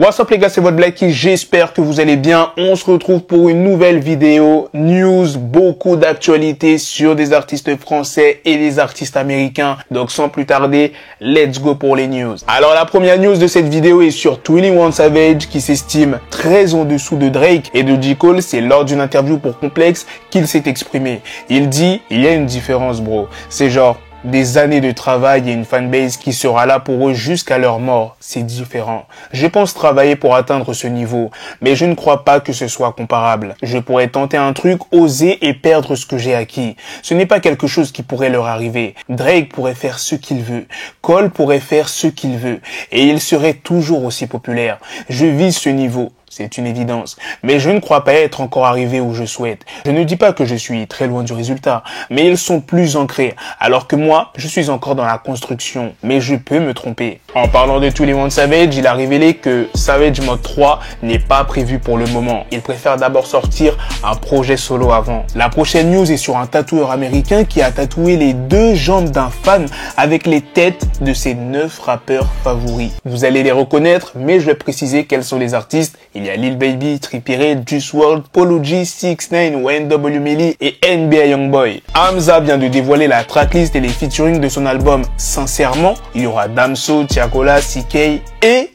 What's up les gars, c'est votre Blacky, j'espère que vous allez bien. On se retrouve pour une nouvelle vidéo, news, beaucoup d'actualités sur des artistes français et des artistes américains. Donc sans plus tarder, let's go pour les news. Alors la première news de cette vidéo est sur 21 Savage qui s'estime très en dessous de Drake et de J. Cole. C'est lors d'une interview pour Complex qu'il s'est exprimé. Il dit, il y a une différence bro, c'est genre des années de travail et une fanbase qui sera là pour eux jusqu'à leur mort. C'est différent. Je pense travailler pour atteindre ce niveau, mais je ne crois pas que ce soit comparable. Je pourrais tenter un truc, oser et perdre ce que j'ai acquis. Ce n'est pas quelque chose qui pourrait leur arriver. Drake pourrait faire ce qu'il veut. Cole pourrait faire ce qu'il veut. Et il serait toujours aussi populaire. Je vise ce niveau. C'est une évidence. Mais je ne crois pas être encore arrivé où je souhaite. Je ne dis pas que je suis très loin du résultat, mais ils sont plus ancrés. Alors que moi, je suis encore dans la construction. Mais je peux me tromper. En parlant de 21 Savage, il a révélé que Savage Mode 3 n'est pas prévu pour le moment. Il préfère d'abord sortir un projet solo avant. La prochaine news est sur un tatoueur américain qui a tatoué les deux jambes d'un fan avec les têtes de ses 9 rappeurs favoris. Vous allez les reconnaître, mais je vais préciser quels sont les artistes. Il y a Lil Baby, Trippie Redd, Juice WRLD, Polo G, 6ix9ine, NW Melly et NBA Youngboy. Hamza vient de dévoiler la tracklist et les featuring de son album Sincèrement. Il y aura Damso, Tiakola, CK et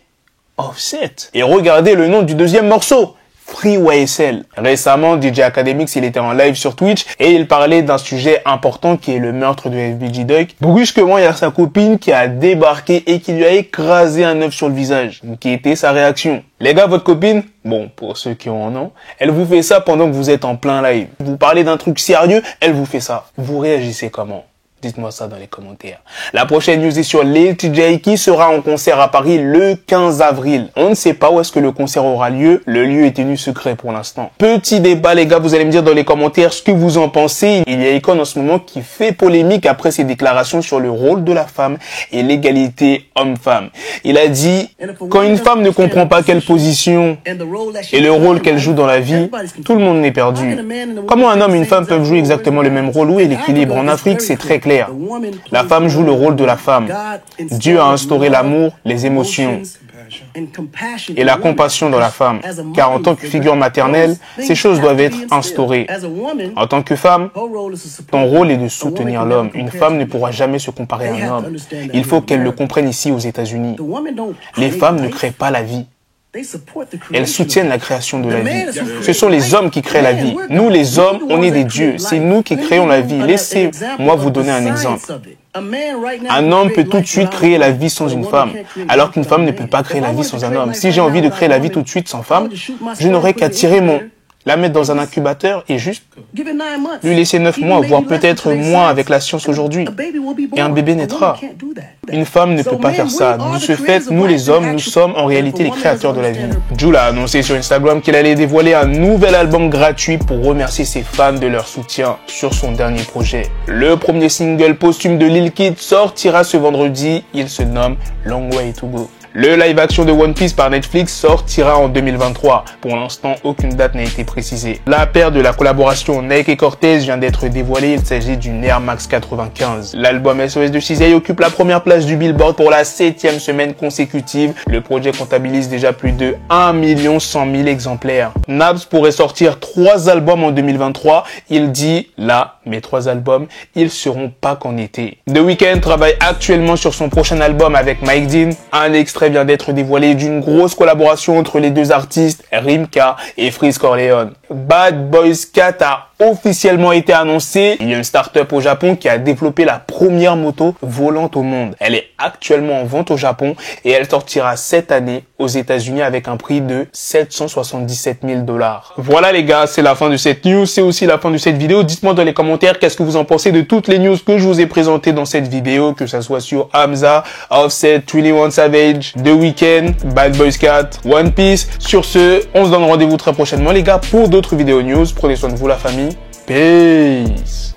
Offset. Et regardez le nom du deuxième morceau. Free YSL. Récemment, DJ Academics, il était en live sur Twitch et il parlait d'un sujet important qui est le meurtre de FBG Duck. Brusquement, il y a sa copine qui a débarqué et qui lui a écrasé un œuf sur le visage. Qui était sa réaction? Les gars, votre copine, bon, pour ceux qui en ont, elle vous fait ça pendant que vous êtes en plein live. Vous parlez d'un truc sérieux, elle vous fait ça. Vous réagissez comment? Dites-moi ça dans les commentaires. La prochaine news est sur Lil TJay qui sera en concert à Paris le 15 avril. On ne sait pas où est-ce que le concert aura lieu. Le lieu est tenu secret pour l'instant. Petit débat les gars, vous allez me dire dans les commentaires ce que vous en pensez. Il y a Akon en ce moment qui fait polémique après ses déclarations sur le rôle de la femme et l'égalité homme-femme. Il a dit, quand une femme ne comprend pas quelle position et le rôle qu'elle joue dans la vie, tout le monde est perdu. Comment un homme et une femme peuvent jouer exactement le même rôle? Où est l'équilibre? En Afrique, c'est très clair. La femme joue le rôle de la femme. Dieu a instauré l'amour, les émotions et la compassion dans la femme. Car en tant que figure maternelle, ces choses doivent être instaurées. En tant que femme, ton rôle est de soutenir l'homme. Une femme ne pourra jamais se comparer à un homme. Il faut qu'elle le comprenne ici aux États-Unis. Les femmes ne créent pas la vie. Elles soutiennent la création de la vie. Ce sont les hommes qui créent la vie. Nous, les hommes, on est des dieux. C'est nous qui créons la vie. Laissez-moi vous donner un exemple. Un homme peut tout de suite créer la vie sans une femme, alors qu'une femme ne peut pas créer la vie sans un homme. Si j'ai envie de créer la vie tout de suite sans femme, je n'aurais qu'à la mettre dans un incubateur et juste lui laisser 9 mois, voire peut-être moins avec la science aujourd'hui. Et un bébé naîtra. Une femme ne peut pas faire ça. De ce fait, nous les hommes, nous sommes en réalité les créateurs de la vie. Jul a annoncé sur Instagram qu'il allait dévoiler un nouvel album gratuit pour remercier ses fans de leur soutien sur son dernier projet. Le premier single posthume de Lil Kid sortira ce vendredi. Il se nomme Long Way to Go. Le live action de One Piece par Netflix sortira en 2023. Pour l'instant, aucune date n'a été précisée. La paire de la collaboration Nike et Cortez vient d'être dévoilée. Il s'agit d'une Air Max 95. L'album SOS de Cizay occupe la première place du Billboard pour la 7e semaine consécutive. Le projet comptabilise déjà plus de 1 100 000 exemplaires. Naps pourrait sortir 3 albums en 2023. Il dit, là, mes 3 albums, ils seront pas qu'en été. The Weeknd travaille actuellement sur son prochain album avec Mike Dean. Un extrait vient d'être dévoilé d'une grosse collaboration entre les deux artistes, Rimka et Freeze Corleone. Bad Boys 4 a officiellement été annoncé. Il y a une start-up au Japon qui a développé la première moto volante au monde. Elle est actuellement en vente au Japon et elle sortira cette année aux États-Unis avec un prix de 777 000 $. Voilà les gars, c'est la fin de cette news, c'est aussi la fin de cette vidéo. Dites-moi dans les commentaires qu'est-ce que vous en pensez de toutes les news que je vous ai présentées dans cette vidéo, que ça soit sur Hamza, Offset, 21 Savage, The Weeknd, Bad Boys 4, One Piece. Sur ce, on se donne rendez-vous très prochainement les gars pour d'autres vidéos news. Prenez soin de vous la famille. Peace.